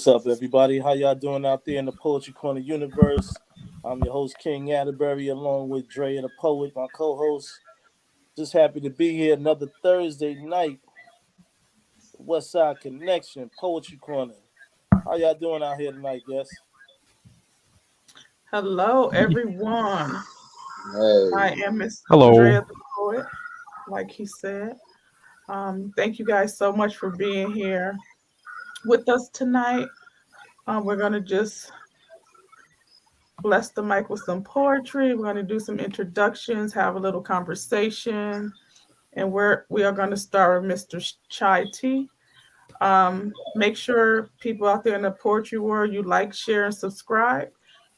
What's up, everybody? How y'all doing out there in the Poetry Corner universe? I'm your host, King Atterbury, along with Dre the Poet, my co-host. Just happy to be here another Thursday night. Westside Connection, Poetry Corner. How y'all doing out here tonight, guys? Hello, everyone. I Hey, am Miss Hello. Andrea the Poet, like he said. Thank you guys so much for being here with us tonight. We're going to just bless the mic with some poetry. We're going to do some introductions, have a little conversation, and we are going to start with Mr. Chai T. Make sure people out there in the poetry world, you like, share, and subscribe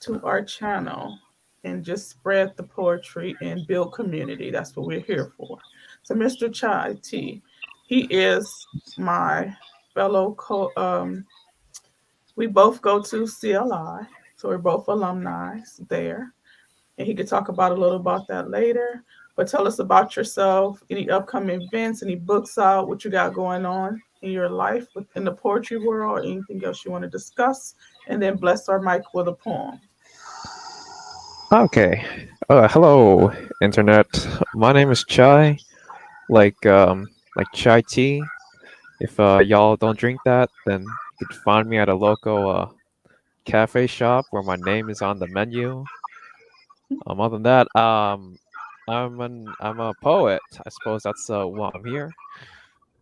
to our channel and just spread the poetry and build community. That's what we're here for. So, Mr. Chai T, he is my fellow we both go to CLI, so we're both alumni there. And he could talk about a little about that later. But tell us about yourself, any upcoming events, any books out, what you got going on in your life within the poetry world, anything else you want to discuss, and then bless our mic with a poem. Okay. Hello, internet. My name is Chai. Like chai tea. If y'all don't drink that, then you could find me at a local cafe shop where my name is on the menu. Other than that, I'm a poet. I suppose that's why I'm here.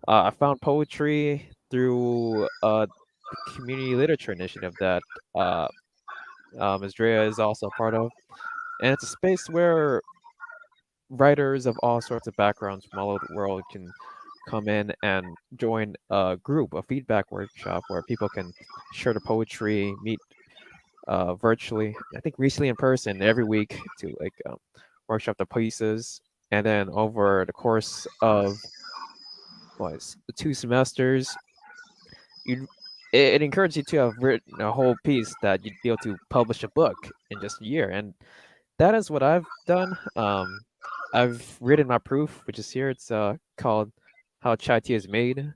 I found poetry through the community literature initiative that uh Ms. Drea is also a part of, and it's a space where writers of all sorts of backgrounds from all over the world can come in and join a group, a feedback workshop where people can share the poetry, meet virtually. I think recently in person every week to workshop the pieces, and then over the course of the 2 semesters, you it encourages you to have written a whole piece that you'd be able to publish a book in just a year, and that is what I've done. I've written my proof, which is here. It's called "How Chai Tea is Made,"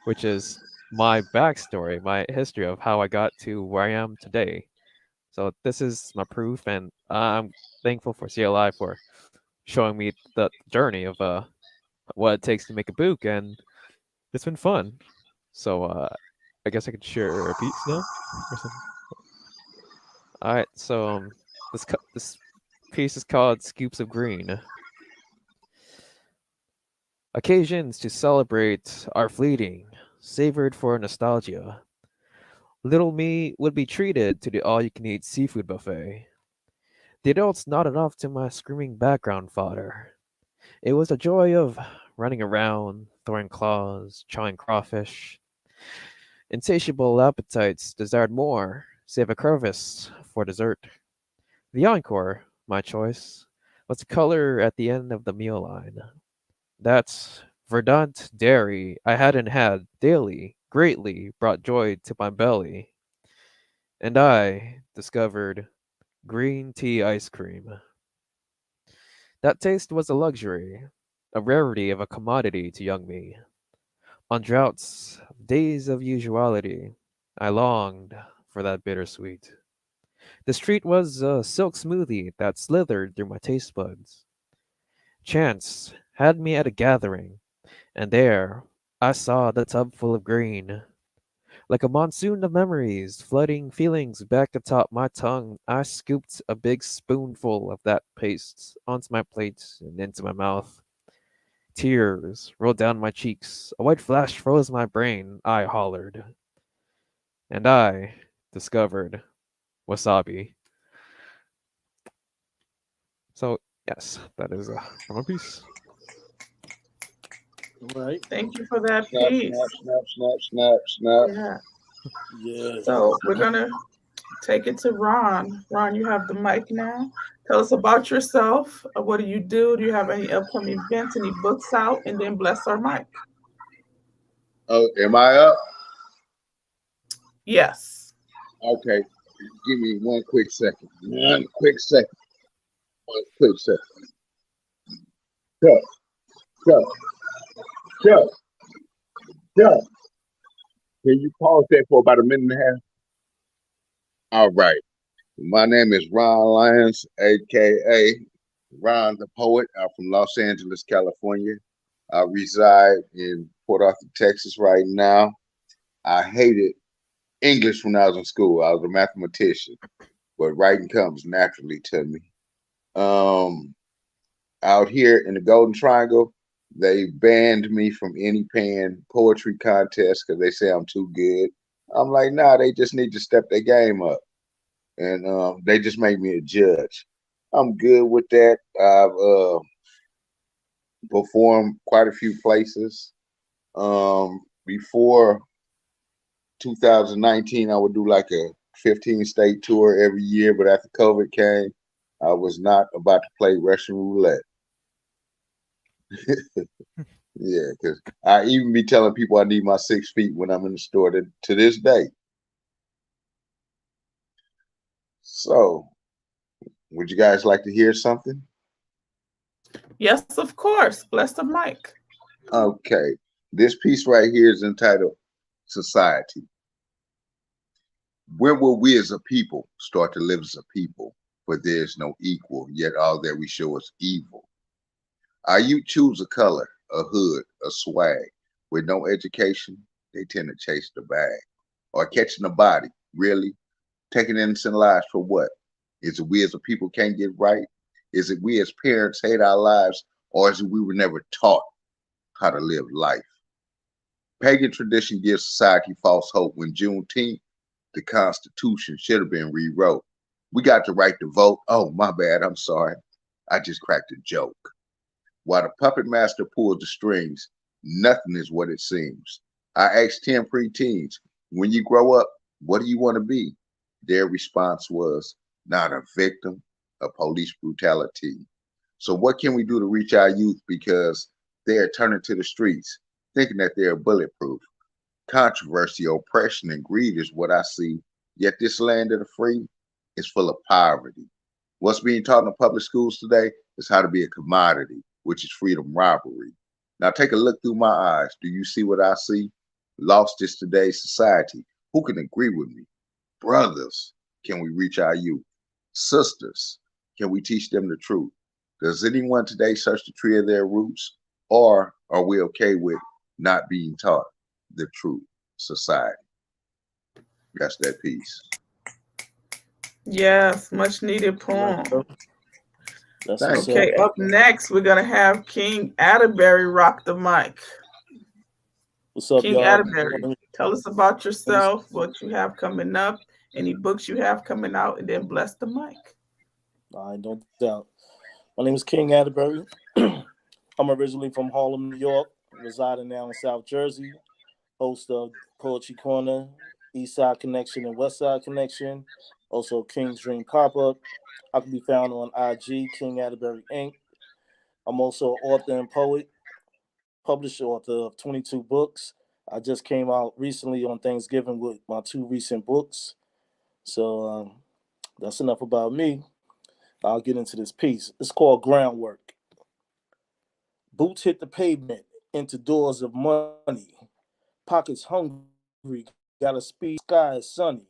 which is my backstory, my history of how I got to where I am today. So this is my proof, and I'm thankful for CLI for showing me the journey of what it takes to make a book, and it's been fun. So I guess I could share a piece now or something. All right, so this piece is called "Scoops of Green." Occasions to celebrate are fleeting, savored for nostalgia. Little me would be treated to the all-you-can-eat seafood buffet. The adults not enough to my screaming background fodder. It was the joy of running around, throwing claws, chawing crawfish. Insatiable appetites desired more, save a crevice for dessert. The encore, my choice, was the color at the end of the meal line. That verdant dairy I hadn't had daily greatly brought joy to my belly, and I discovered green tea ice cream. That taste was a luxury, a rarity of a commodity to young me. On droughts, days of usuality, I longed for that bittersweet. The street was a silk smoothie that slithered through my taste buds. Chance had me at a gathering, and there I saw the tub full of green. Like a monsoon of memories flooding feelings back atop my tongue, I scooped a big spoonful of that paste onto my plate and into my mouth. Tears rolled down my cheeks. A white flash froze my brain. I hollered. And I discovered wasabi. So, yes, that is from a piece. All right. Thank you for that snap, piece. snap, snap, snap, snap, snap. Yeah. Yeah. So we're going to take it to Ron. Ron, you have the mic now. Tell us about yourself. What do you do? Do you have any upcoming events, any books out? And then bless our mic. Oh, am I up? Yes. Okay. Give me one quick second. One quick second. One quick second. Chuck, Chuck, Chuck, Chuck. Can you pause that for about a minute and a half? All right. My name is Ron Lyons, aka Ron the Poet. I'm from Los Angeles, California. I reside in Port Arthur, Texas right now. I hated English when I was in school. I was a mathematician, but writing comes naturally to me. Um, Out here in the Golden Triangle, they banned me from any paying poetry contest because they say I'm too good. I'm like, nah, they just need to step their game up, and they just made me a judge. I'm good with that. I've performed quite a few places. Before 2019, I would do like a 15 state tour every year, but after COVID came, I was not about to play Russian roulette. Yeah, because I even be telling people I need my 6 feet when I'm in the store to this day. So, would you guys like to hear something? Yes, of course. Bless the mic. Okay, this piece right here is entitled Society. When will we as a people start to live as a people? For there is no equal, yet all that we show is evil. Our youth choose a color, a hood, a swag. With no education, they tend to chase the bag. Or catching the body, really? Taking innocent lives for what? Is it we as a people can't get right? Is it we as parents hate our lives? Or is it we were never taught how to live life? Pagan tradition gives society false hope when Juneteenth, the Constitution should have been rewrote. We got the right to vote. Oh, my bad. I'm sorry. I just cracked a joke. While the puppet master pulls the strings, nothing is what it seems. I asked 10 preteens, when you grow up, what do you want to be? Their response was, not a victim of police brutality. So, what can we do to reach our youth because they are turning to the streets, thinking that they are bulletproof? Controversy, oppression, and greed is what I see. Yet this land of the free is full of poverty. What's being taught in the public schools today is how to be a commodity, which is freedom robbery. Now take a look through my eyes. Do you see what I see? Lost is today's society. Who can agree with me? Brothers, can we reach our youth? Sisters, can we teach them the truth? Does anyone today search the tree of their roots? Or are we okay with not being taught the truth? Society. That's that piece. Yes, much needed All right, poem. bro. That's Thank what's you. Okay, up. up next, we're going to have King Atterbury rock the mic. What's up, King y'all? Atterbury, tell us about Let me, yourself, what you have coming up, any books you have coming out, and then bless the mic. I don't doubt. My name is King Atterbury. I'm originally from Harlem, New York, residing now in South Jersey, host of Poetry Corner, East Side Connection, and West Side Connection. Also, King's Dream Pop Up. I can be found on IG, King Atterbury Inc. I'm also an author and poet, published author of 22 books. I just came out recently on Thanksgiving with my two recent books. So that's enough about me. I'll get into this piece. It's called Groundwork. Boots hit the pavement into doors of money. Pockets hungry, gotta speed, sky is sunny.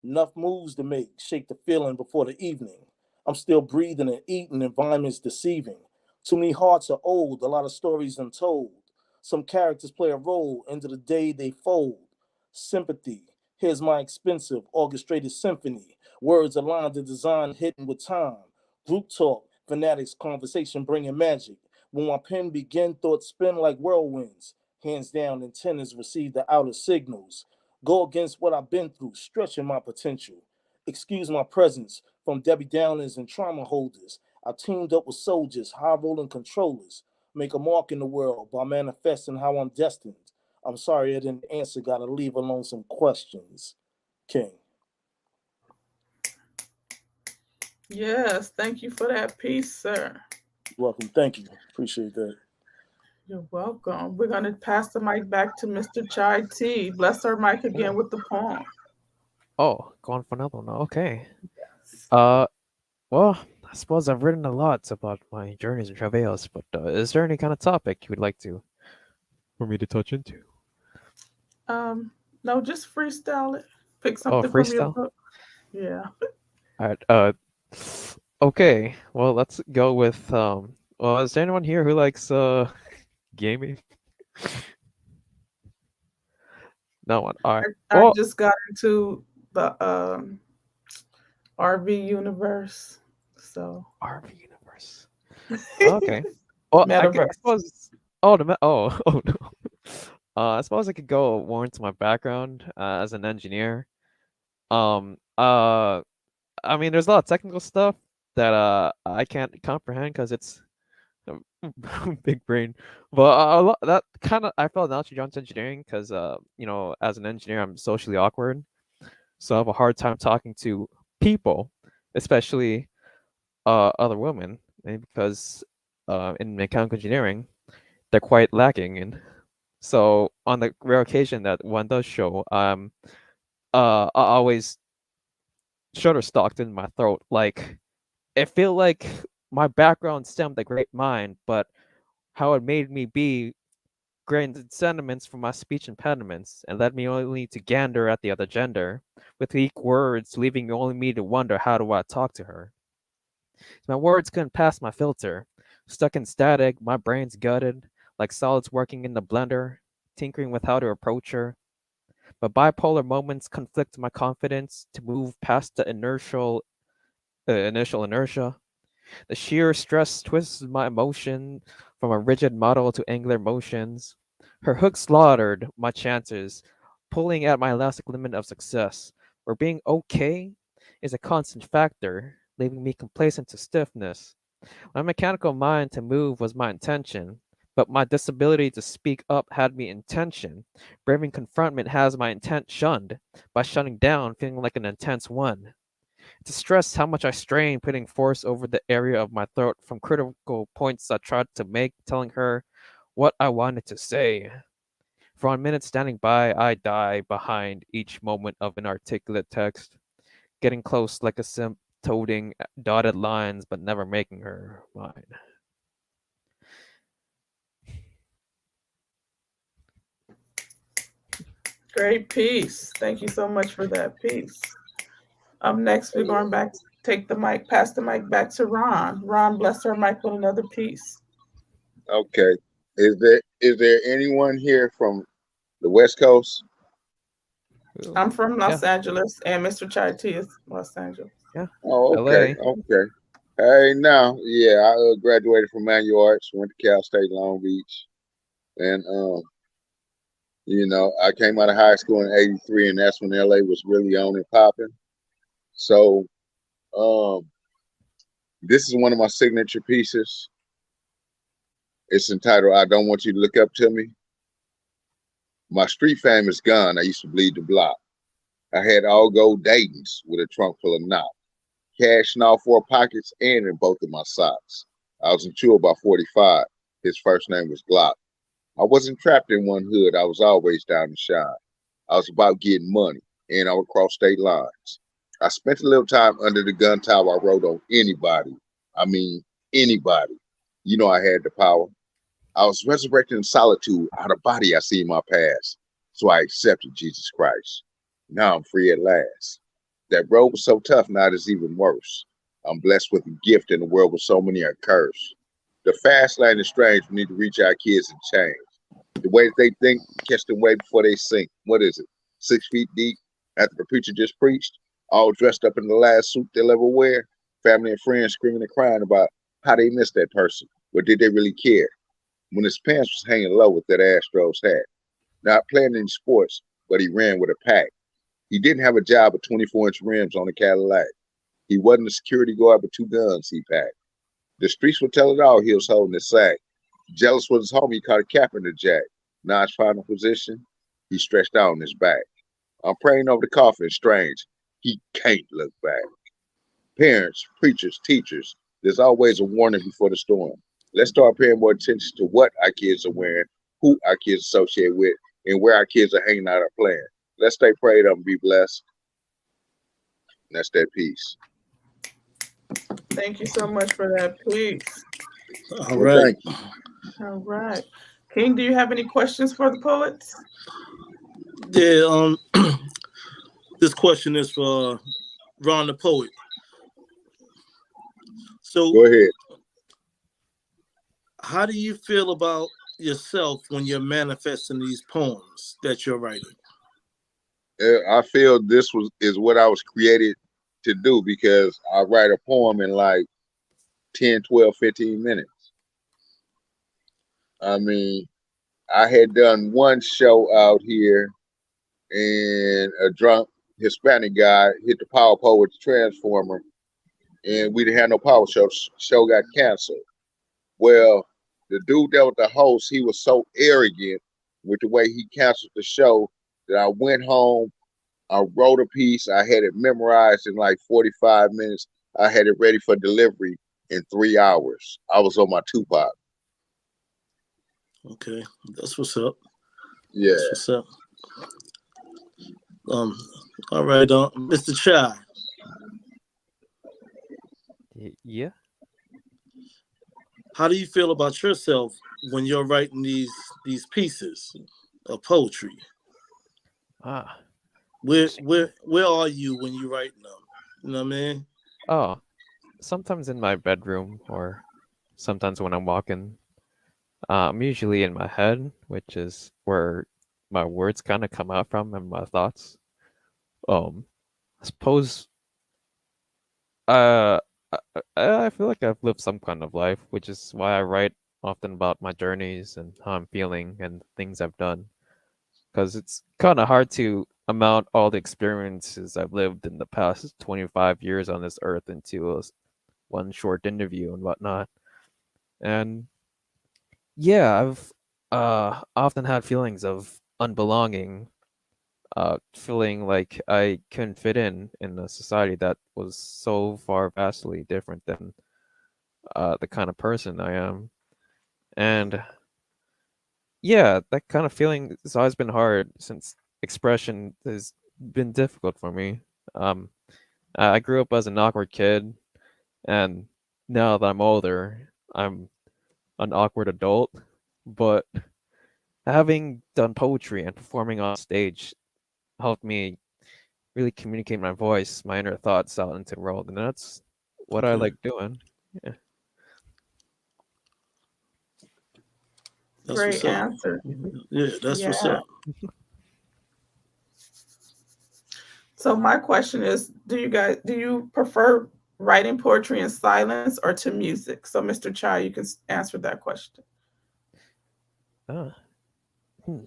Enough moves to make, shake the feeling before the evening. I'm still breathing and eating, environment's deceiving. Too many hearts are old, a lot of stories untold. Some characters play a role, end of the day they fold. Sympathy, here's my expensive orchestrated symphony. Words aligned to design hidden with time. Group talk, fanatics, conversation bringing magic. When my pen begin, thoughts spin like whirlwinds. Hands down, antennas receive the outer signals. Go against what I've been through, stretching my potential. Excuse my presence from Debbie Downers and trauma holders. I teamed up with soldiers, high rolling controllers. Make a mark in the world by manifesting how I'm destined. I'm sorry I didn't answer, gotta leave alone some questions. King. Yes, thank you for that piece, sir. You're welcome. Thank you. Appreciate that. You're welcome. We're going to pass the mic back to Mr. Chai T. Bless our mic again with the poem. Oh, going for another one. Okay. Uh, well, I suppose I've written a lot about my journeys and travails, but is there any kind of topic you would like to for me to touch into? Um, no, just freestyle it. Pick Oh, something from your freestyle. book. Yeah. All right. Okay. Well, let's go with Well, is there anyone here who likes gaming? No one. All right. I Well, just got into the RV universe. So RV universe. Okay. Well, I metaverse. suppose. Oh, oh no. I suppose I could go more into my background as an engineer. Um. Uh. I mean, there's a lot of technical stuff that I can't comprehend because it's big brain. But that kind of I felt naturally drawn to engineering because as an engineer I'm socially awkward, so I have a hard time talking to people, especially other women, maybe because in mechanical engineering they're quite lacking. And so on the rare occasion that one does show, I always shutterstocked in my throat. Like it feel like my background stemmed a great mind, but how it made me be granted sentiments from my speech impediments, and led me only to gander at the other gender, with weak words leaving only me to wonder how do I talk to her. My words couldn't pass my filter. Stuck in static, my brain's gutted, like solids working in the blender, tinkering with how to approach her. But bipolar moments conflict my confidence to move past the initial inertia. The sheer stress twists my emotion from a rigid model to angular motions. Her hook slaughtered my chances, pulling at my elastic limit of success, where being okay is a constant factor, leaving me complacent to stiffness. My mechanical mind to move was my intention, but my disability to speak up had me in tension. Braving confrontment has my intent shunned, by shutting down, feeling like an intense one. To stress how much I strain putting force over the area of my throat from critical points I tried to make, telling her what I wanted to say. For 1 minute standing by, I die behind each moment of inarticulate text, getting close like a simp, toting dotted lines but never making her mine. Great piece. Thank you so much for that piece. Up next, we're going back, take the mic, pass the mic back to Ron. Ron, bless her mic with another piece. Okay. Is there anyone here from the West Coast? Ooh. I'm from Yeah, Los Angeles, and Mr. Chai T is Los Angeles. yeah. Oh, okay, LA. okay. Hey, now, yeah, I graduated from Manual Arts, went to Cal State Long Beach, and I came out of high school in '83, and that's when LA was really on and popping. So, um, this is one of my signature pieces. It's entitled "I Don't Want You to Look Up to Me." My street fame is gone. I used to bleed the block. I had all gold Dayton's with a trunk full of knots, cash in all four pockets and in both of my socks. I was insured by 45. His first name was Glock. I wasn't trapped in one hood. I was always down to shine. I was about getting money, and I would cross state lines. I spent a little time under the gun tower. I rode on anybody. I mean, anybody. I had the power. I was resurrected in solitude. Out of body, I see my past. So I accepted Jesus Christ. Now I'm free at last. That road was so tough, now it's even worse. I'm blessed with a gift in a world with so many are cursed. The fast lane is strange. We need to reach our kids and change. The way that they think, catch them way before they sink. What is it? 6 feet deep after the preacher just preached, all dressed up in the last suit they'll ever wear. Family and friends screaming and crying about how they missed that person. But did they really care? When his pants was hanging low with that Astros hat. Not playing any sports, but he ran with a pack. He didn't have a job with 24-inch rims on a Cadillac. He wasn't a security guard, but two guns he packed. The streets would tell it all. He was holding his sack. Jealous with his homie, he caught a cap in the jack. Now his final position, he stretched out on his back. I'm praying over the coffin, strange. He can't look back. Parents, preachers, teachers, there's always a warning before the storm. Let's start paying more attention to what our kids are wearing, who our kids associate with, and where our kids are hanging out or playing. Let's stay prayed up and be blessed. And that's that piece. Thank you so much for that piece. All Well, right. thank you. All right. King, do you have any questions for the poets? Yeah. This question is for Ron the Poet. So, Go ahead. how do you feel about yourself when you're manifesting these poems that you're writing? I feel this is what I was created to do because I write a poem in like 10, 12, 15 minutes. I mean, I had done one show out here and a drunk Hispanic guy hit the power pole with the transformer and we didn't have no power show. Show got canceled. Well, the dude that was the host, he was so arrogant with the way he canceled the show that I went home. I wrote a piece. I had it memorized in like 45 minutes. I had it ready for delivery in 3 hours. I was on my Tupac. Okay, that's what's up. Yeah. That's what's up. All right, Mr. Chai. Yeah. How do you feel about yourself when you're writing these pieces of poetry? Ah. Where are you when you're writing them? You know what I mean? Oh, sometimes in my bedroom or sometimes when I'm walking. I'm usually in my head, which is where my words kind of come out from and my thoughts. Um, I suppose uh, I feel like I've lived some kind of life, which is why I write often about my journeys and how I'm feeling and things I've done. Because it's kind of hard to amount all the experiences I've lived in the past 25 years on this earth into one short interview and whatnot. And yeah, I've often had feelings of unbelonging, feeling like I couldn't fit in a society that was so far vastly different than the kind of person I am. And yeah, that kind of feeling has always been hard since expression has been difficult for me. Um, I grew up as an awkward kid, and now that I'm older, I'm an awkward adult. But having done poetry and performing on stage helped me really communicate my voice, my inner thoughts out into the world, and that's what I Okay, like doing. Yeah. that's what's Great up. answer. Yeah, that's what's Yeah. up. So my question is, do you prefer writing poetry in silence or to music? So Mr. Chai, you can answer that question. Ah, hmm.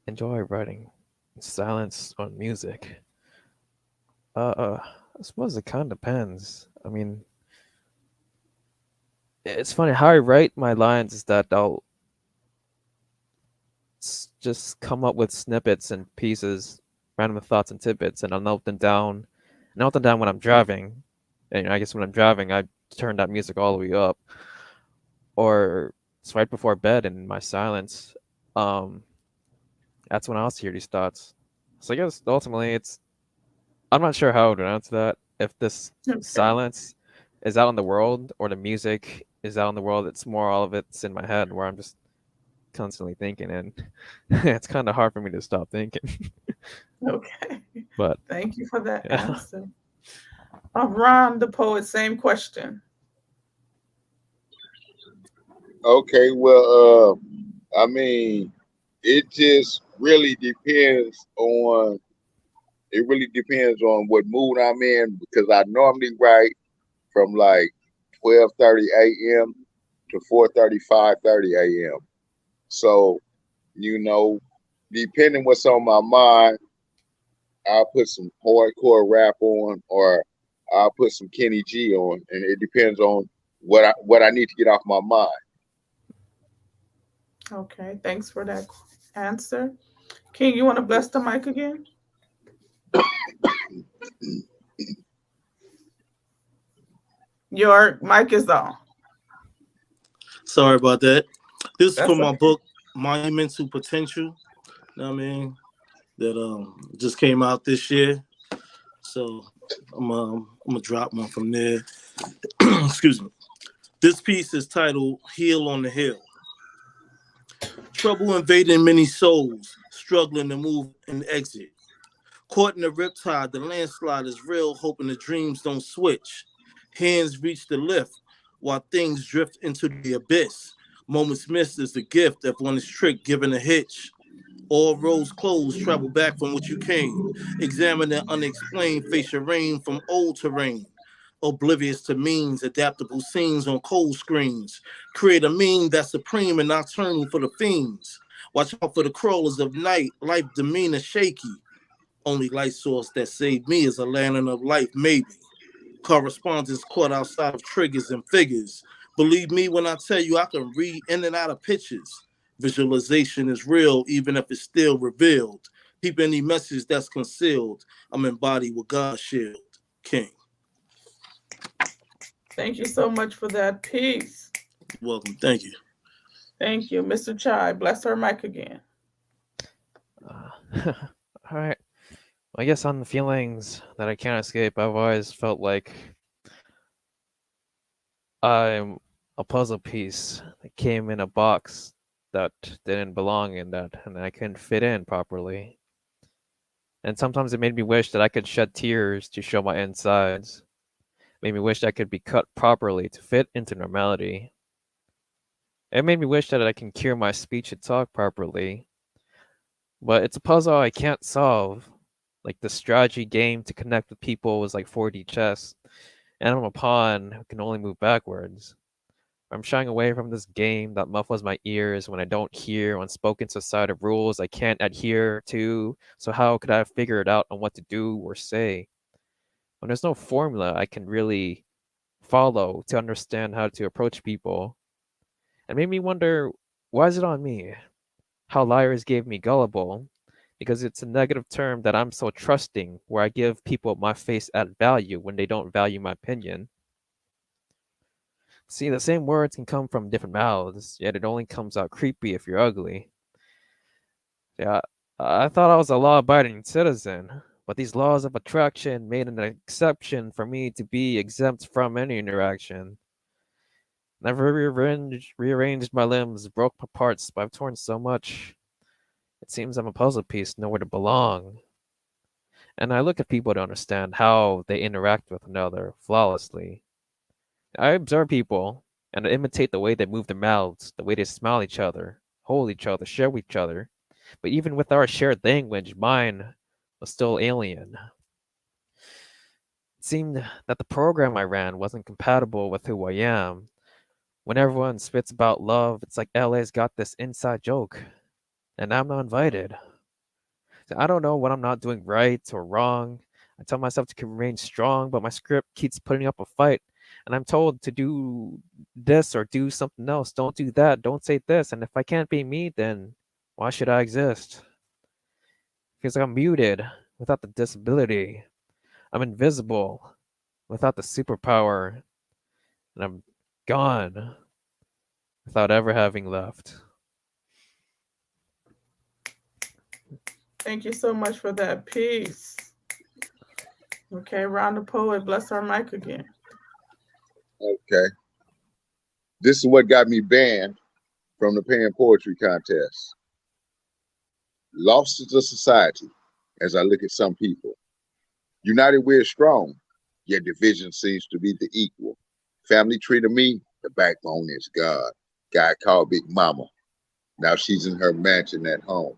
Enjoy writing in silence on music. I suppose it kind of depends. I mean, it's funny how I write my lines is that I'll just come up with snippets and pieces, random thoughts and tidbits, and I'll note them down. Note them down when I'm driving, and I guess when I'm driving, I turn that music all the way up, or it's right before bed in my silence. Um, that's when I also hear these thoughts. So I guess ultimately, I'm not sure how I would answer that. If this Okay. silence is out in the world, or the music is out in the world, it's more all of it's in my head, where I'm just constantly thinking, and it's kind of hard for me to stop thinking. Okay. But Thank you for that yeah. answer. Ron the poet, same question. Okay. Well, I mean, it just really depends on. It really depends on what mood I'm in because I normally write from like 12:30 a.m. to 4:30, 5:30 a.m. So, you know, depending what's on my mind, I'll put some hardcore rap on or I'll put some Kenny G on, and it depends on what I need to get off my mind. Okay, thanks for that answer. King, you want to bless the mic again? Your mic is on. Sorry about that. This is That's from my okay. book, Monumental Potential. You know what I mean? That just came out this year. So I'm gonna drop one from there. Excuse me. This piece is titled Heal on the Hill. Trouble invading many souls, struggling to move and exit. Caught in the riptide, the landslide is real, hoping the dreams don't switch. Hands reach the lift while things drift into the abyss. Moments missed is the gift if one is tricked, given a hitch. All roads closed, travel back from which you came. Examine the unexplained, face your rain from old terrain. Oblivious to means, adaptable scenes on cold screens. Create a meme that's supreme and nocturnal for the fiends. Watch out for the crawlers of night, life demeanor shaky. Only light source that saved me is a lantern of life, maybe. Correspondence caught outside of triggers and figures. Believe me when I tell you I can read in and out of pictures. Visualization is real, even if it's still revealed. Peep any message that's concealed. I'm embodied with God's shield. King. Thank you so much for that piece. You're welcome. Thank you. Thank you. Mr. Chai, bless her mic again. All right. I guess on the feelings that I can't escape, I've always felt like I'm a puzzle piece that came in a box that didn't belong in that, and I couldn't fit in properly. And sometimes it made me wish that I could shed tears to show my insides. Made me wish I could be cut properly to fit into normality. It made me wish that I can cure my speech and talk properly. But it's a puzzle I can't solve. Like the strategy game to connect with people was like 4D chess, and I'm a pawn who can only move backwards. I'm shying away from this game that muffles my ears when I don't hear unspoken societal rules I can't adhere to, so how could I figure it out on what to do or say? When there's no formula I can really follow to understand how to approach people. It made me wonder, why is it on me? How liars gave me gullible, because it's a negative term that I'm so trusting, where I give people my face at value when they don't value my opinion. See, the same words can come from different mouths, yet it only comes out creepy if you're ugly. Yeah, I thought I was a law-abiding citizen, but these laws of attraction made an exception for me to be exempt from any interaction. Never rearranged my limbs, broke my parts, but I've torn so much. It seems I'm a puzzle piece, nowhere to belong. And I look at people to understand how they interact with another flawlessly. I observe people and I imitate the way they move their mouths, the way they smile at each other, hold each other, share with each other. But even with our shared language, mine was still alien. It seemed that the program I ran wasn't compatible with who I am. When everyone spits about love, it's like LA's got this inside joke, and I'm not invited. So I don't know what I'm not doing right or wrong. I tell myself to remain strong, but my script keeps putting up a fight. And I'm told to do this or do something else. Don't do that. Don't say this. And if I can't be me, then why should I exist? Because I'm muted without the disability. I'm invisible without the superpower. And I'm gone without ever having left. Thank you so much for that piece. Okay, Round the Poet, bless her mic again. Okay. This is what got me banned from the pen poetry contest. Lost to the society as I look at some people. United we're strong, yet division seems to be the equal. Family tree to me, the backbone is God. God called Big Mama. Now she's in her mansion at home.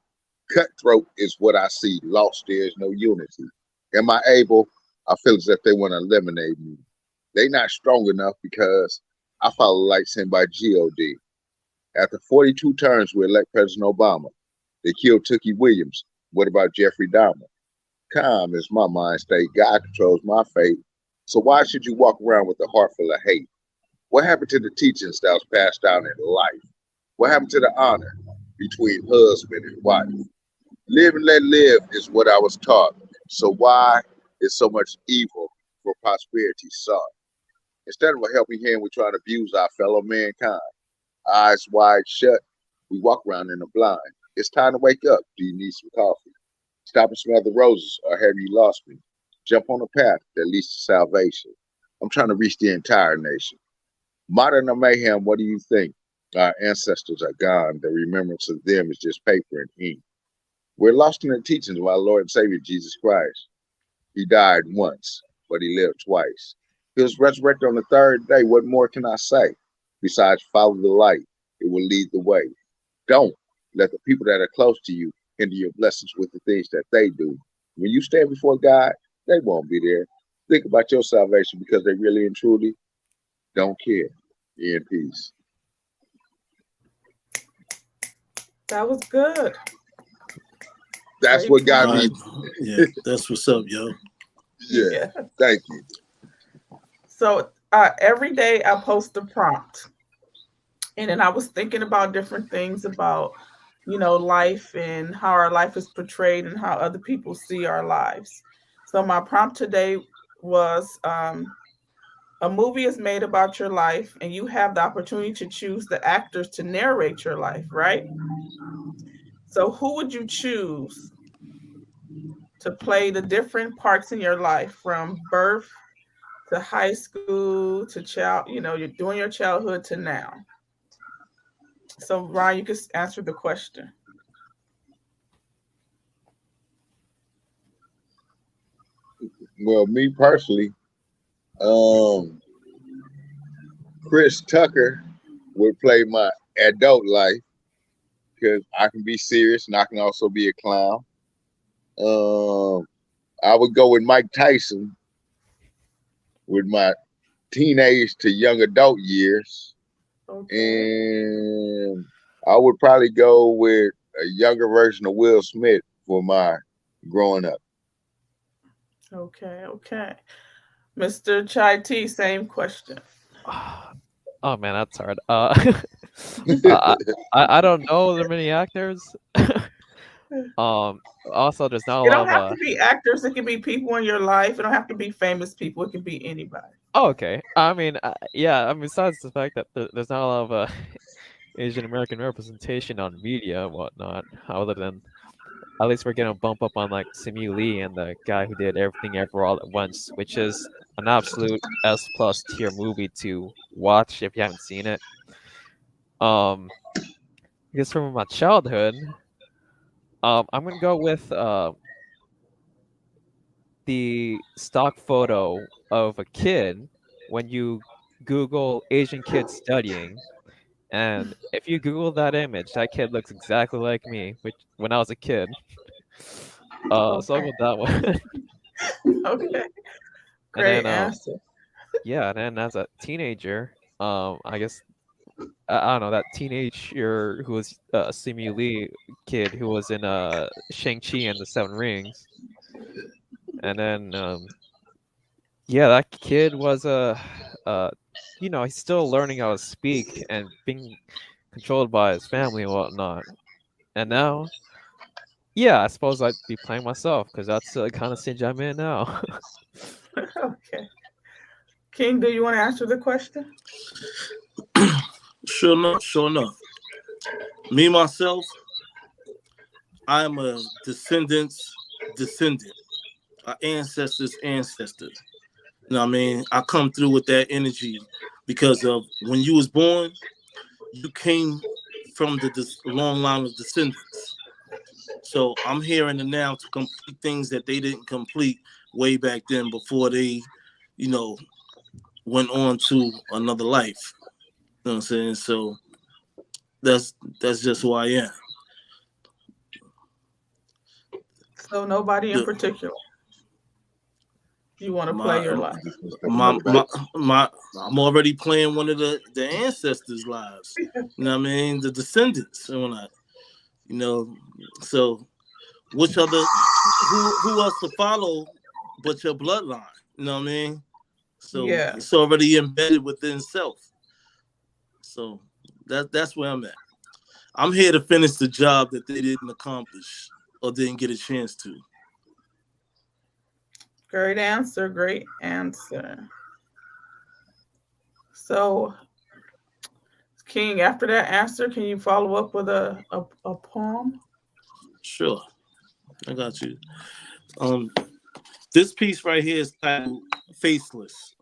Cutthroat is what I see. Lost there's no unity. Am I able? I feel as if they want to eliminate me. They not strong enough because I follow like sent by God. After 42 terms, we elect President Obama. They killed Tookie Williams. What about Jeffrey Dahmer? Calm is my mind state. God controls my fate. So why should you walk around with a heart full of hate? What happened to the teachings that was passed down in life? What happened to the honor between husband and wife? Live and let live is what I was taught. So why is so much evil for prosperity sought? Instead of a helping hand, we try to abuse our fellow mankind. Eyes wide shut, we walk around in the blind. It's time to wake up. Do you need some coffee? Stop and smell the roses, or have you lost me? Jump on a path that leads to salvation. I'm trying to reach the entire nation. Modern mayhem, what do you think? Our ancestors are gone. The remembrance of them is just paper and ink. We're lost in the teachings of our Lord and Savior Jesus Christ. He died once, but he lived twice. He was resurrected on the third day. What more can I say? Besides, follow the light. It will lead the way. Don't let the people that are close to you hinder your blessings with the things that they do. When you stand before God, they won't be there. Think about your salvation because they really and truly don't care. In peace. That was good. That's Great what got point. me. Right. Yeah, that's what's up, yo. Yeah. Yeah. Thank you. So every day I post a prompt, and then I was thinking about different things about, life and how our life is portrayed and how other people see our lives. So my prompt today was a movie is made about your life, and you have the opportunity to choose the actors to narrate your life, right? So who would you choose to play the different parts in your life from birth to high school to you're doing your childhood to now? So Ryan, you can answer the question. Well, me personally, um, Chris Tucker would play my adult life because I can be serious and I can also be a clown. Um, I would go with Mike Tyson with my teenage to young adult years, Okay. and I would probably go with a younger version of Will Smith for my growing up. Okay. Mr. Chai T, same question. Oh man, that's hard. I, I don't know that many actors. Also, there's not a It lot don't of have to be actors. It can be people in your life. It don't have to be famous people. It can be anybody. Oh, okay. I mean, yeah. I mean, besides the fact that there's not a lot of Asian American representation on media and whatnot, other than at least we're gonna bump up on like Simu Lee and the guy who did Everything Ever All at Once, which is an absolute S plus tier movie to watch if you haven't seen it. Um, because from my childhood, I'm gonna go with the stock photo of a kid when you Google Asian kids studying. And if you Google that image, that kid looks exactly like me, which when I was a kid. So I'll Okay. go with that one. Okay. And Great then answer. yeah, and then as a teenager, I guess I don't know that teenager who was Simu Lee kid who was in Shang-Chi and the Seven Rings. And then yeah, that kid was he's still learning how to speak and being controlled by his family and whatnot. And now, yeah, I suppose I'd be playing myself because that's the kind of stage I'm in now. Okay. King, do you want to answer the question? Sure enough, sure enough. Me myself, I am a descendant, our ancestors' ancestor. You know what I mean? I come through with that energy because of when you was born, you came from the long line of descendants. So I'm here in the now to complete things that they didn't complete way back then before they, you know, went on to another life. You know what I'm saying? So that's that's just who I am. So nobody in The, particular. You want to play my your life. my I'm already playing one of the ancestors' lives. You know what I mean? The descendants and whatnot. You know, so which other who else to follow but your bloodline? You know what I mean? So Yeah. it's already embedded within self. So that's where I'm at. I'm here to finish the job that they didn't accomplish or didn't get a chance to. Great answer. Great answer. So, King, after that answer, can you follow up with a poem? Sure, I got you. Um, this piece right here is titled "Faceless."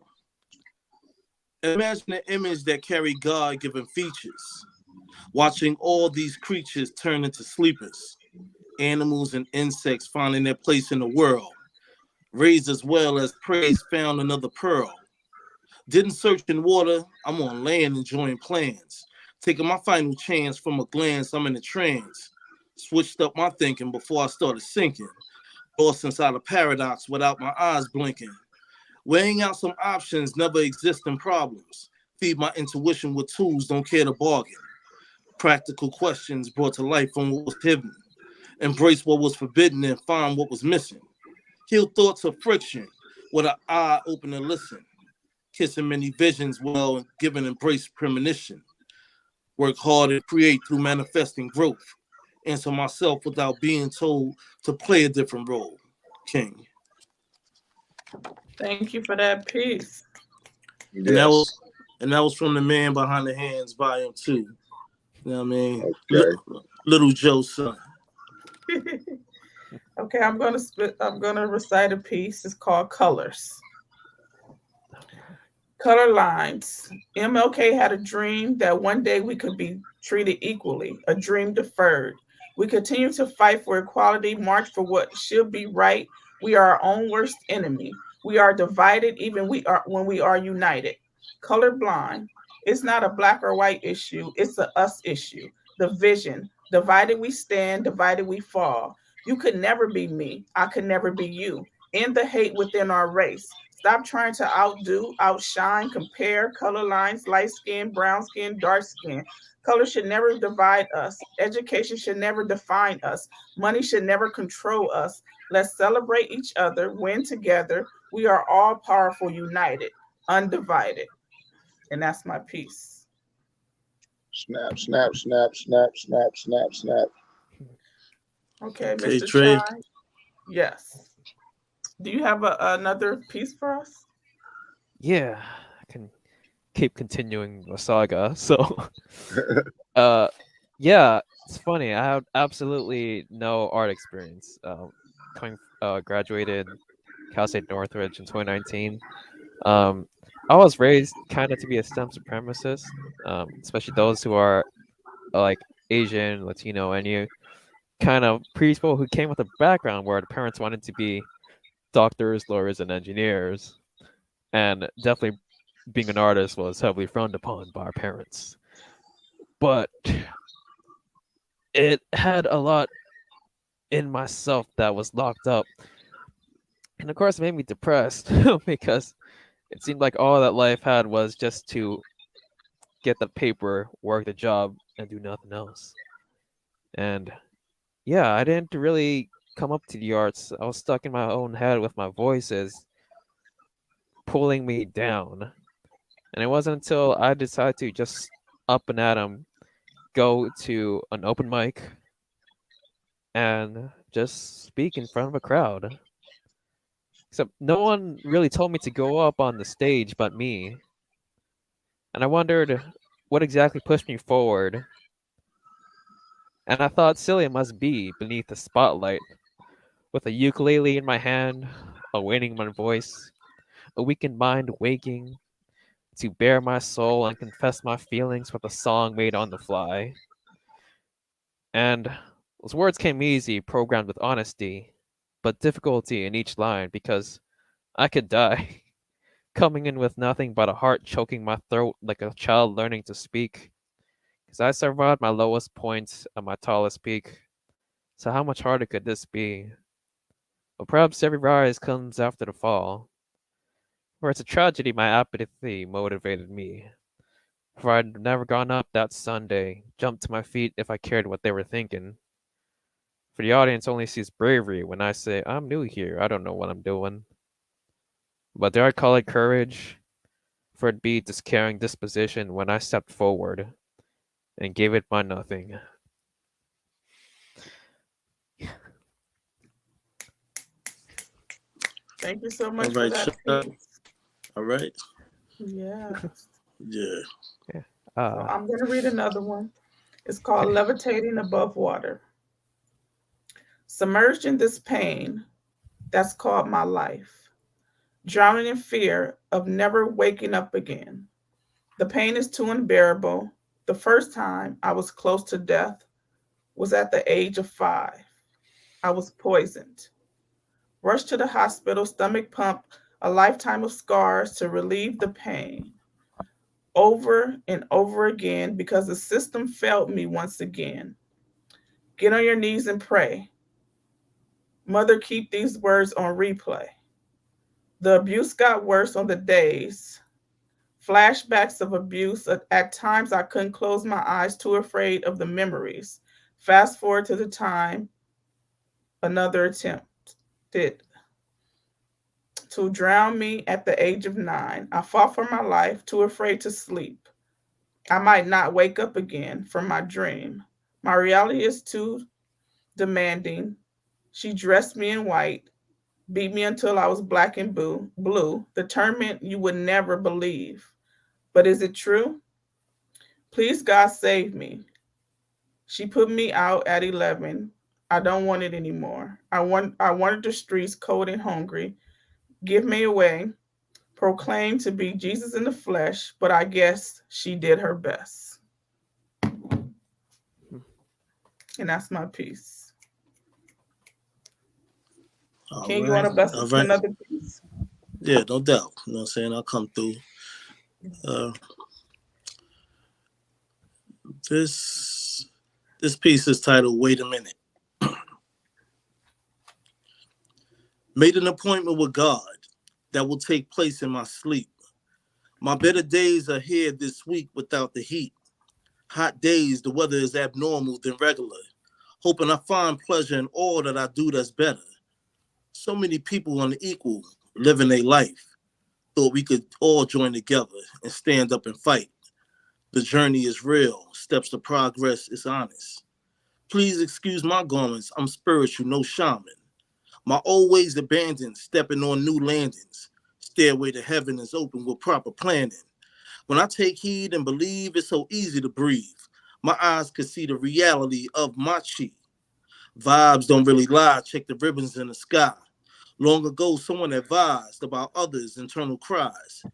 Imagine an image that carry God-given features, watching all these creatures turn into sleepers. Animals and insects finding their place in the world. Raised as well as praise found another pearl. Didn't search in water, I'm on land enjoying plans. Taking my final chance from a glance, I'm in a trance. Switched up my thinking before I started sinking. Lost inside a paradox without my eyes blinking. Weighing out some options, never existing problems. Feed my intuition with tools, don't care to bargain. Practical questions brought to life from what was hidden. Embrace what was forbidden and find what was missing. Heal thoughts of friction with an eye open to listen. Kissing many visions well and giving embrace premonition. Work hard and create through manifesting growth. Answer myself without being told to play a different role. King. Thank you for that piece. And that Yes. was and that was from the Man Behind the Hands, Volume 2. You know what I mean? Okay. Little Joe's son. Okay, I'm gonna recite a piece. It's called Colors. Color lines. MLK had a dream that one day we could be treated equally, a dream deferred. We continue to fight for equality, march for what should be right. We are our own worst enemy. We are divided even we are when we are united. Colorblind. It's not a black or white issue, it's a us issue. The vision. Divided we stand, divided we fall. You could never be me. I could never be you. End the hate within our race. Stop trying to outdo, outshine, compare color lines, light skin, brown skin, dark skin. Color should never divide us. Education should never define us. Money should never control us. Let's celebrate each other, win together. We are all powerful, united, undivided. And that's my piece. Snap, snap, snap, snap, snap, snap, snap. Okay, Okay, Mr. Trey. Chai. Yes. Do you have another piece for us? Yeah, I can keep continuing the saga. So, uh, yeah, it's funny. I have absolutely no art experience. Graduated Cal State Northridge in 2019. Um, I was raised kind of to be a STEM supremacist, especially those who are like Asian, Latino, and you kind of people who came with a background where the parents wanted to be doctors, lawyers, and engineers, and definitely being an artist was heavily frowned upon by our parents. But it had a lot in myself that was locked up, and of course, it made me depressed because it seemed like all that life had was just to get the paper, work the job, and do nothing else. And yeah, I didn't really come up to the arts. I was stuck in my own head with my voices pulling me down. And it wasn't until I decided to just up and at 'em, go to an open mic and just speak in front of a crowd. Except no one really told me to go up on the stage but me. And I wondered what exactly pushed me forward. And I thought silly it must be beneath the spotlight, with a ukulele in my hand, awaiting my voice, a weakened mind waking to bare my soul and confess my feelings with a song made on the fly. And those words came easy, programmed with honesty, but difficulty in each line because I could die, coming in with nothing but a heart choking my throat like a child learning to speak. Because I survived my lowest points at my tallest peak. So how much harder could this be? Well, perhaps every rise comes after the fall. For it's a tragedy my apathy motivated me. For I'd never gone up that Sunday, jumped to my feet if I cared what they were thinking. For the audience only sees bravery when I say, I'm new here, I don't know what I'm doing. But dare I call it courage? For it be this caring disposition when I stepped forward and gave it my nothing. Thank you so All much for right, that Chuck. piece. All right. Yeah. Yeah. Yeah. So I'm going to read another one. It's called Okay. Levitating Above Water. Submerged in this pain that's called my life, drowning in fear of never waking up again. The pain is too unbearable. The first time I was close to death was at the age of 5. I was poisoned. Rushed to the hospital, stomach pump, a lifetime of scars to relieve the pain. Over and over again because the system failed me once again. Get on your knees and pray. Mother, keep these words on replay. The abuse got worse on the days. Flashbacks of abuse. At times, I couldn't close my eyes, too afraid of the memories. Fast forward to the time another attempt did to drown me at the age of 9. I fought for my life, too afraid to sleep. I might not wake up again from my dream. My reality is too demanding. She dressed me in white, beat me until I was black and blue, the torment you would never believe. But is it true? Please, God, save me. She put me out at 11. I don't want it anymore. I wanted the streets cold and hungry. Give me away. Proclaimed to be Jesus in the flesh, but I guess she did her best. And that's my piece. All Ken, you want right. to bust All us right. another piece? Yeah, no doubt. You know what I'm saying? I'll come through. Uh, this this piece is titled Wait a Minute. Made an appointment with God that will take place in my sleep. My better days are here this week without the heat. Hot days, the weather is abnormal than regular. Hoping I find pleasure in all that I do that's better. So many people unequal, living their life. Thought we could all join together and stand up and fight. The journey is real, steps to progress is honest. Please excuse my garments, I'm spiritual, no shaman. My old ways abandoned, stepping on new landings. Stairway to heaven is open with proper planning. When I take heed and believe, it's so easy to breathe. My eyes can see the reality of my chi. Vibes don't really lie, check the ribbons in the sky. Long ago, someone advised about others' internal cries.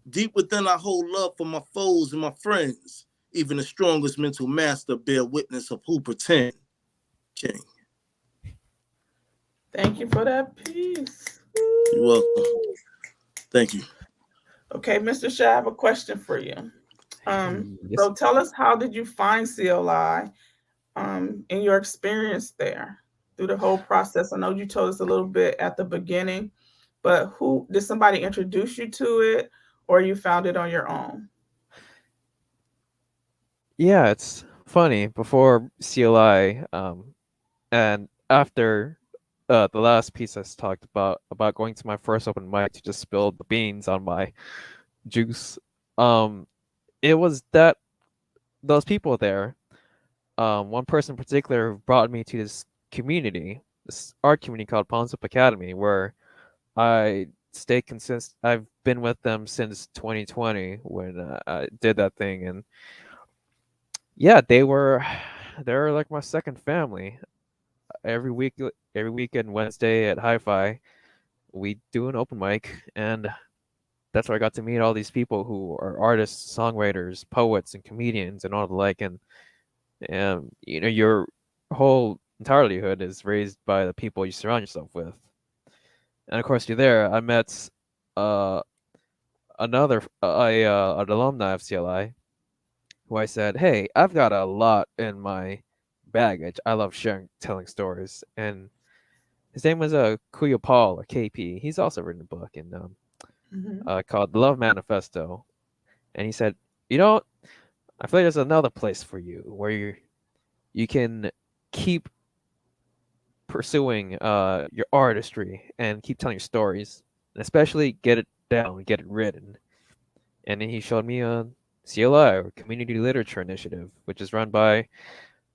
Deep within, I hold love for my foes and my friends. Even the strongest mental master bear witness of who pretend. King. Thank you for that piece. You're welcome. Thank you. Okay, Mr. Shah, I have a question for you. Yes. So tell us, how did you find CLI in your experience there through the whole process? I know you told us a little bit at the beginning, but who did somebody introduce you to it, or you found it on your own? Yeah, it's funny. Before CLI, and after the last piece I talked about going to my first open mic to just spill the beans on my juice. Um, it was that those people there. One person in particular brought me to this community, this art community called Palms Up Academy, where I stay consistent. I've been with them since 2020 when I did that thing, and yeah, they're like my second family. Every week, every weekend, Wednesday at Hi-Fi, we do an open mic, and that's where I got to meet all these people who are artists, songwriters, poets, and comedians, and all the like. And you know, your whole livelihood is raised by the people you surround yourself with. And of course, you're there. I met uh, an alumni of CLI who I said, "Hey, I've got a lot in my baggage. I love sharing, telling stories." And his name was Kuya Paul or KP. He's also written a book Mm-hmm. called The Love Manifesto. And he said, "You know, I feel like there's another place for you where you can keep pursuing your artistry and keep telling your stories, and especially get it down, get it written." And then he showed me a CLI or Community Literature Initiative, which is run by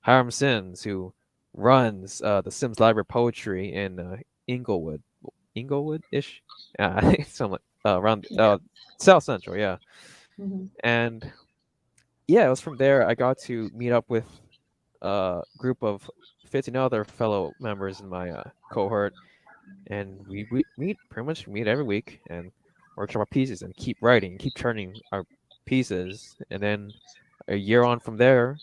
Hiram Sims, who runs the Sims Library Poetry in Inglewood, Inglewood-ish, I think something like around Yeah. South Central, yeah. Mm-hmm. And yeah, it was from there I got to meet up with a group of 15 other fellow members in my cohort, and we meet pretty much meet every week and workshop our pieces and keep writing, keep turning our pieces, and then a year on from there,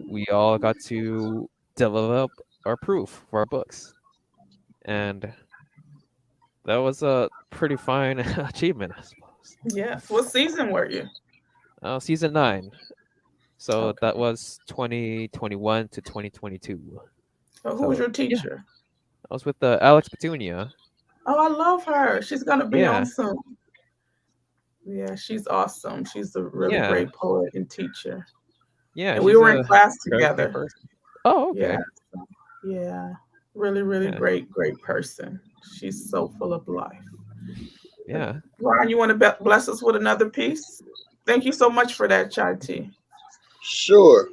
we all got to develop our proof for our books, and that was a pretty fine achievement, I suppose. Yes. What season were you? Season 9, so Okay. that was 2021 to 2022. So who was So your yeah, teacher? I was with Alex Petunia. Oh, I love her. She's gonna be on Yeah, soon. Yeah, she's awesome. She's a really yeah, great poet and teacher. yeah. And we She's were in a class very funny together. person. Oh, Yeah. okay. Yeah. Really, really Yeah, great, great person. She's so full of life. yeah. Ron, you want to bless us with another piece? Thank you so much for that, Chai Tea. Sure,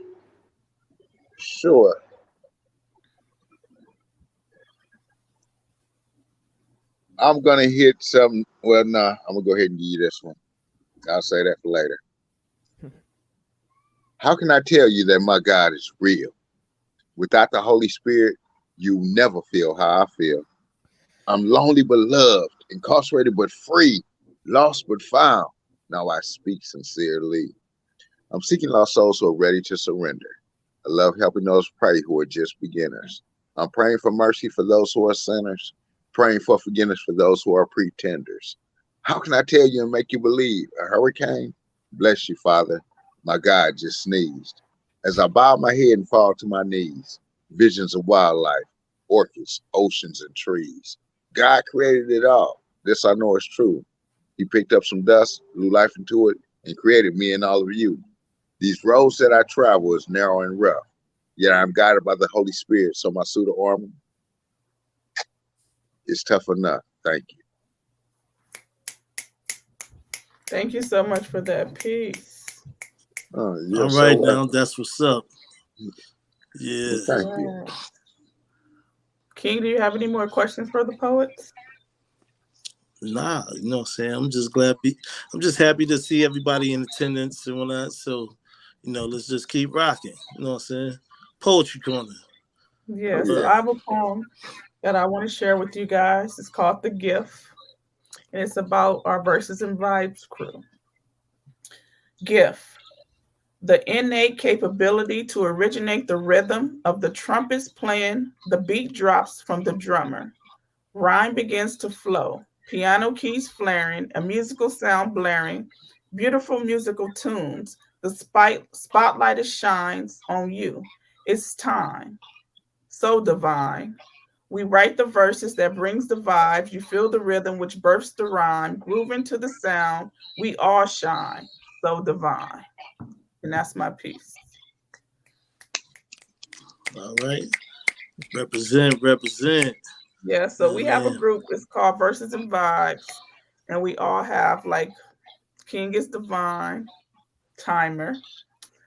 sure. I'm gonna hit some. Well, nah, I'm gonna go ahead and give you this one. I'll say that for later. How can I tell you that my God is real? Without the Holy Spirit, you never feel how I feel. I'm lonely but loved, incarcerated but free, lost but found. Now I speak sincerely. I'm seeking lost souls who are ready to surrender. I love helping those pray who are just beginners. I'm praying for mercy for those who are sinners, praying for forgiveness for those who are pretenders. How can I tell you and make you believe? A hurricane? Bless you, Father. My God just sneezed. As I bow my head and fall to my knees, visions of wildlife, orchids, oceans, and trees. God created it all. This I know is true. He picked up some dust, blew life into it, and created me and all of you. These roads that I travel is narrow and rough, yet I'm guided by the Holy Spirit, so my suit of armor is tough enough. Thank you. Thank you so much for that piece. Oh, you're All so right, now welcome. that's what's up. Yeah. Thank you. Yes. King, do you have any more questions for the poets? Nah, you know what I'm saying? I'm just happy to see everybody in attendance and whatnot. So, let's just keep rocking. You know what I'm saying? Poetry corner. Yeah, Oh, so yeah. I have a poem that I want to share with you guys. It's called The Gift, and it's about our Verses and Vibes crew. Gift. The innate capability to originate the rhythm of the trumpets playing, the beat drops from the drummer. Rhyme begins to flow, piano keys flaring, a musical sound blaring, beautiful musical tunes. The spotlight shines on you. It's time. So divine. We write the verses that brings the vibes. You feel the rhythm which births the rhyme. Groove into the sound. We all shine. So divine. And that's my piece. All right. Represent, represent. Yeah, so we have a Man. group. It's called Verses and Vibes. And we all have like King is Divine, Timer,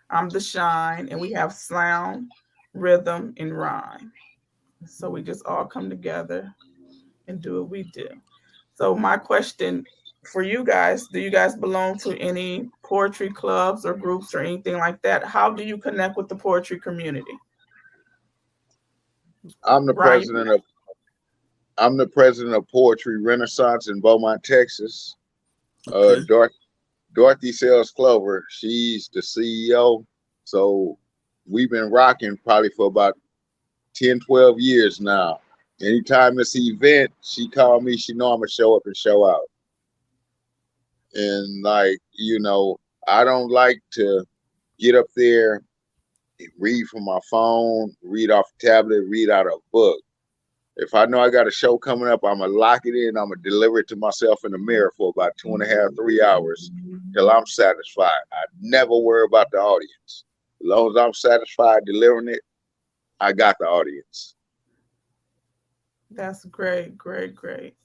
I'm the Shine, and we have sound, rhythm, and rhyme. So we just all come together and do what we do. So my question for you guys, do you guys belong to any poetry clubs or groups or anything like that? How do you connect with the poetry community? I'm the Ryan, president of I'm the president of Poetry Renaissance in Beaumont, Texas. Okay. Dorothy sells clover. She's the CEO. So we've been rocking probably for about 10, 12 years now. Anytime it's an event, she called me. She know I'm gonna show up and show out. And I don't like to get up there, read from my phone, read off a tablet, read out a book. If I know I got a show coming up, I'm gonna lock it in. I'm gonna deliver it to myself in the mirror for about 2.5, 3 hours till I'm satisfied. I never worry about the audience. As long as I'm satisfied delivering it, I got the audience. that's great, great, great.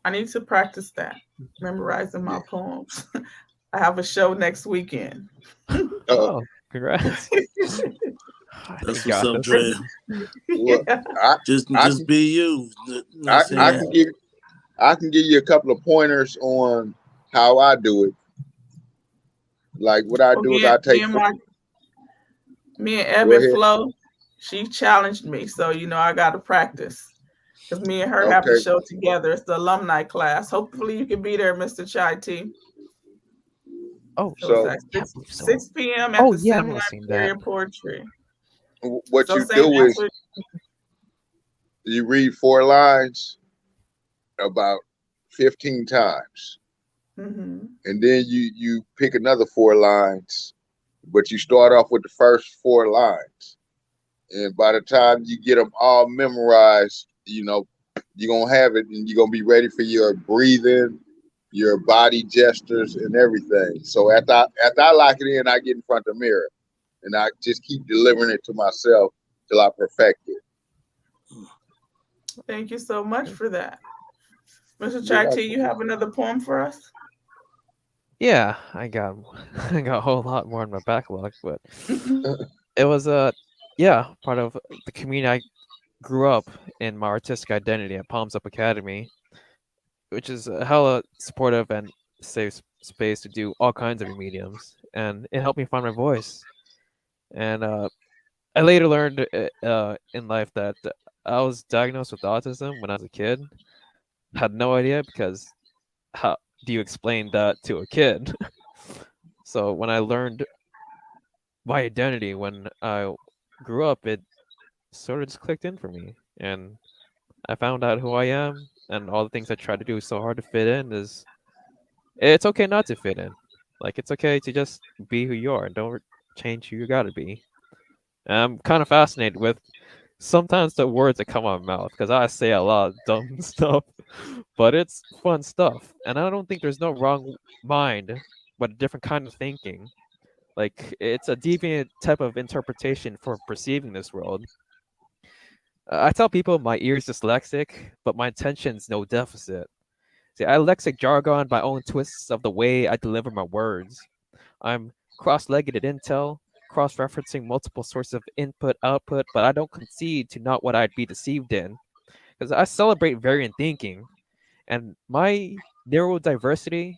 I need to practice that, memorizing my Yeah. poems. I have a show next weekend. Uh, Oh, congrats. That's Thank what's God. up, Dre. well, Yeah. I, I Just can be you. You know what I'm I saying? Yeah. can give you a couple of pointers on how I do it. Like what I Well, do is I take. me and Go Evan ahead. Flo, she challenged me, so I got to practice because me and her have the Okay. show together. It's the alumni class. Hopefully, you can be there, Mr. Chai T. Oh, So it's So at yeah, I 6 believe so. 6 p.m. at Oh, the yeah, I Cinema must have seen that. Imperial Poetry. what So you same do is answer. You read 4 lines about 15 times, Mm-hmm. and then you pick another 4 lines, but you start off with the first 4 lines, and by the time you get them all memorized, you're gonna have it, and you're gonna be ready for your breathing, your body gestures, and everything. So after I lock it in, I get in front of the mirror, and I just keep delivering it to myself till I perfect it. Thank you so much for that. Mr. You're Chai T, welcome. you have another poem for us? Yeah, I got I got a whole lot more in my backlog, but Mm-hmm. it was yeah, part of the community I grew up in. My artistic identity at Palms Up Academy, which is a hella supportive and safe space to do all kinds of mediums, and it helped me find my voice. And I later learned in life that I was diagnosed with autism when I was a kid. Had no idea because how do you explain that to a kid? So when I learned my identity when I grew up, it sort of just clicked in for me, and I found out who I am, and all the things I try to do so hard to fit in is it's okay not to fit in. Like it's okay to just be who you are and don't change who you gotta be. And I'm kind of fascinated with sometimes the words that come out of my mouth because I say a lot of dumb stuff, but it's fun stuff. And I don't think there's no wrong mind, but a different kind of thinking. Like it's a deviant type of interpretation for perceiving this world. I tell people my ear's dyslexic, but my intention's no deficit. See, I lexic jargon by own twists of the way I deliver my words. I'm cross-legged at intel, cross-referencing multiple sources of input output, but I don't concede to not what I'd be deceived in, because I celebrate variant thinking, and my neurodiversity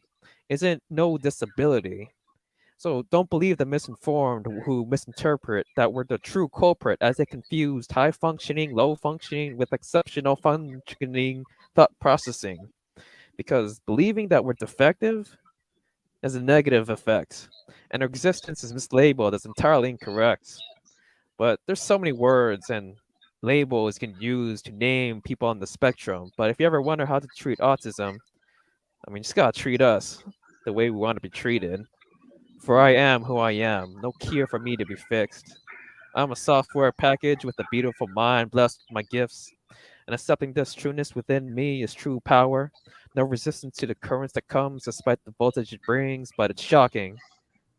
isn't no disability. So don't believe the misinformed who misinterpret that we're the true culprit as they confused high functioning, low functioning with exceptional functioning thought processing. Because believing that we're defective has a negative effect, and our existence is mislabeled as entirely incorrect. But there's so many words and labels you can use to name people on the spectrum. But if you ever wonder how to treat autism, I mean, you just gotta treat us the way we want to be treated. For I am who I am, no cure for me to be fixed. I'm a software package with a beautiful mind blessed with my gifts, and accepting this trueness within me is true power. No resistance to the currents that comes despite the voltage it brings, but it's shocking,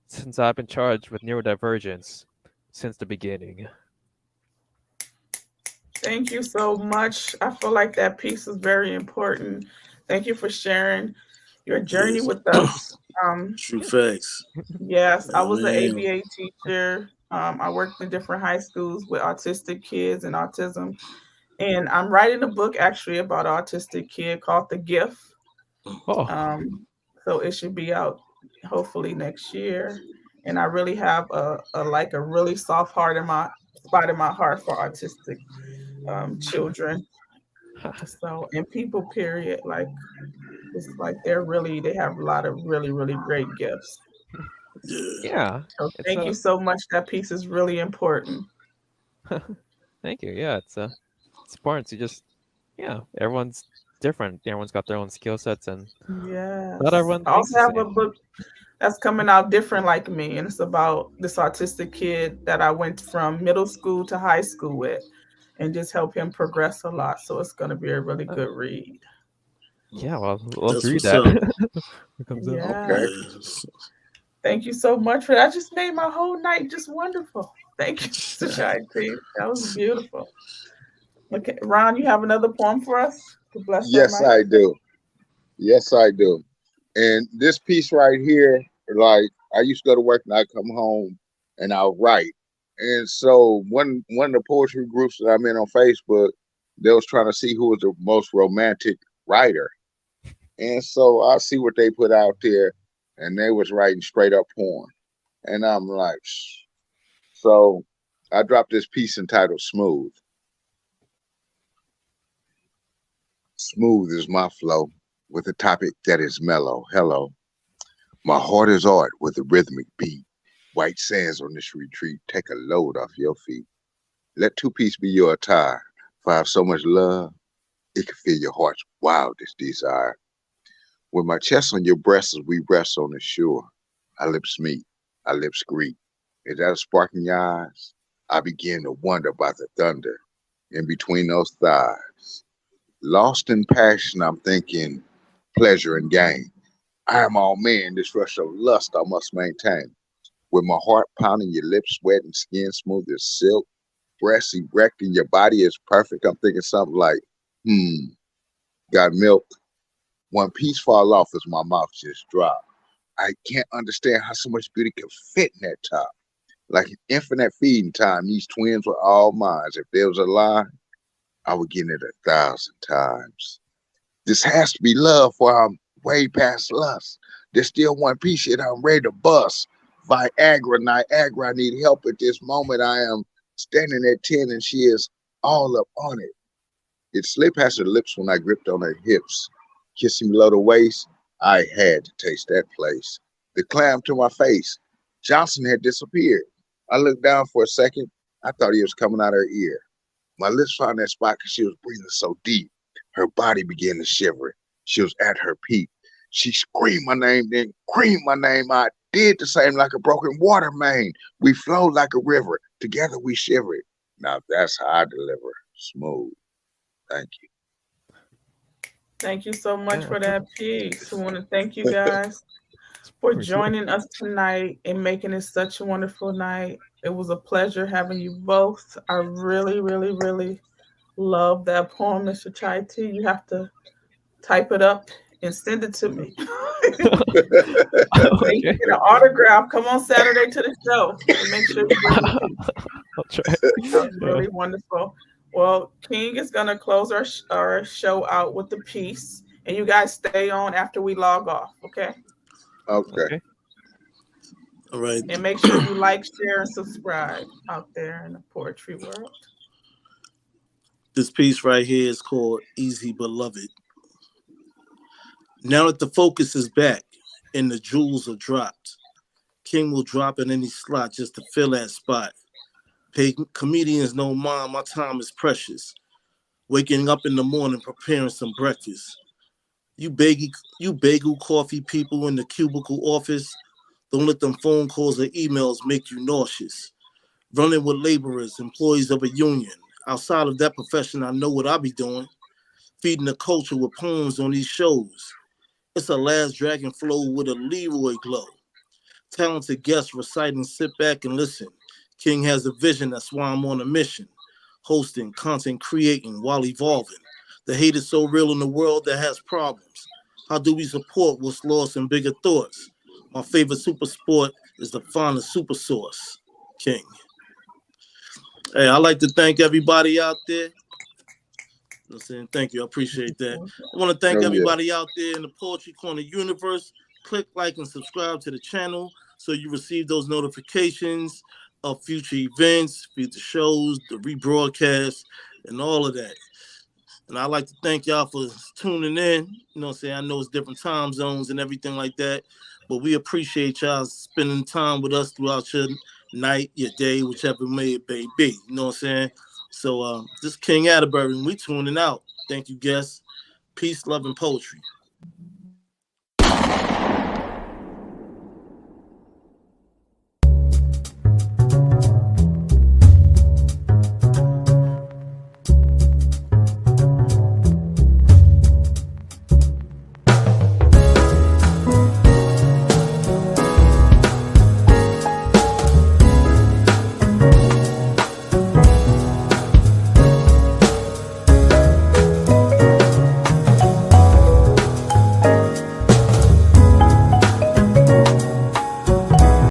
since I've been charged with neurodivergence since the beginning. Thank you so much. I feel like that piece is very important. Thank you for sharing your journey Yes. with us. Um, True Yeah. facts. yes, I I was an mean, ABA teacher. I worked in different high schools with autistic kids and autism. And I'm writing a book actually about an autistic kid called The Gift. Oh, Um, so it should be out hopefully next year. And I really have a like a really soft heart in my spot in my heart for autistic children. So and people, period. Like it's like they have a lot of really great gifts. yeah. yeah. So It's thank you a so much. That piece is really important. thank you. Yeah, it's important to just yeah. Everyone's different. Everyone's got their own skill sets, and not Yes. everyone I thinks also the have a same. book that's coming out different like me, and it's about this autistic kid that I went from middle school to high school with, and just help him progress a lot. So it's going to be a really Uh, good read. yeah, well, love to That's read what's that. up. It comes out. Yeah. Okay. Yes. Thank you so much for that. That just made my whole night just wonderful. Thank you, Mr. Shai. That was beautiful. Okay, Ron, you have another poem for us to bless our Yes, night? I do. Yes, I do. And this piece right here, like I used to go to work and I come home and I'll write. And so one of the poetry groups that I'm in on Facebook, they was trying to see who was the most romantic writer. And so I see what they put out there, and they was writing straight up porn. And I'm like, "Shh." So I dropped this piece entitled Smooth. Smooth is my flow with a topic that is mellow. Hello. My heart is art with a rhythmic beat. White sands on this retreat. Take a load off your feet. Let two piece be your attire. For I have so much love, it can fill your heart's wildest desire. With my chest on your breast as we rest on the shore, our lips meet, our lips greet. Is that a spark in your eyes? I begin to wonder about the thunder in between those thighs. Lost in passion, I'm thinking pleasure and gain. I am all man, this rush of lust I must maintain. With my heart pounding, your lips wet and skin smooth as silk, breasts erect and your body is perfect. I'm thinking something like, got milk? One piece fall off as my mouth just dropped. I can't understand how so much beauty can fit in that top. Like an infinite feeding time, these twins were all mine. If there was a lie, I would get it 1,000 times. This has to be love, for I'm way past lust. There's still one piece shit I'm ready to bust. Viagra, Niagara, I need help at this moment. I am standing at 10 and she is all up on it. It slipped past her lips when I gripped on her hips. Kissing below the waist, I had to taste that place. The clam to my face. Johnson had disappeared. I looked down for a second. I thought he was coming out her ear. My lips found that spot because she was breathing so deep. Her body began to shiver. She was at her peak. She screamed my name, then creamed my name. I did the same like a broken water main. We flowed like a river. Together we shivered. Now that's how I deliver. Smooth. Thank you. Thank you so much Yeah, for that piece. I want to thank you guys for pretty slick. joining us tonight and making it such a wonderful night. It was a pleasure having you both. I really, really, really love that poem, Mr. Chai Tea. You have to type it up and send it to me. So you Okay. get an autograph. Come on Saturday to the show and make sure you bring the piece. I'll try. That was Yeah. really wonderful. Well, King is going to close our show out with the piece, and you guys stay on after we log off, okay? Okay. Okay. All right. And make sure you like, share, and subscribe out there in the poetry world. This piece right here is called Easy Beloved. Now that the focus is back and the jewels are dropped, King will drop in any slot just to fill that spot. Pay comedians no mind, my time is precious. Waking up in the morning, preparing some breakfast. You bagel coffee people in the cubicle office, don't let them phone calls or emails make you nauseous. Running with laborers, employees of a union. Outside of that profession, I know what I be doing. Feeding the culture with poems on these shows. It's a last dragon flow with a Leroy glow. Talented guests reciting, sit back and listen. King has a vision, that's why I'm on a mission. Hosting, content creating while evolving. The hate is so real in the world that has problems. How do we support what's lost in bigger thoughts? My favorite super sport is the finest super source. King. Hey, I'd like to thank everybody out there. I'm saying thank you. I appreciate that. I want to thank Oh yeah. everybody out there in the Poetry Corner universe. Click like and subscribe to the channel so you receive those notifications of future events, future shows, the rebroadcast, and all of that. And I'd like to thank y'all for tuning in. You know what I'm saying? I know it's different time zones and everything like that, but we appreciate y'all spending time with us throughout your night, your day, whichever may it may be. You know what I'm saying? So this is King Atterbury, and we tuning out. Thank you, guests. Peace, love, and poetry.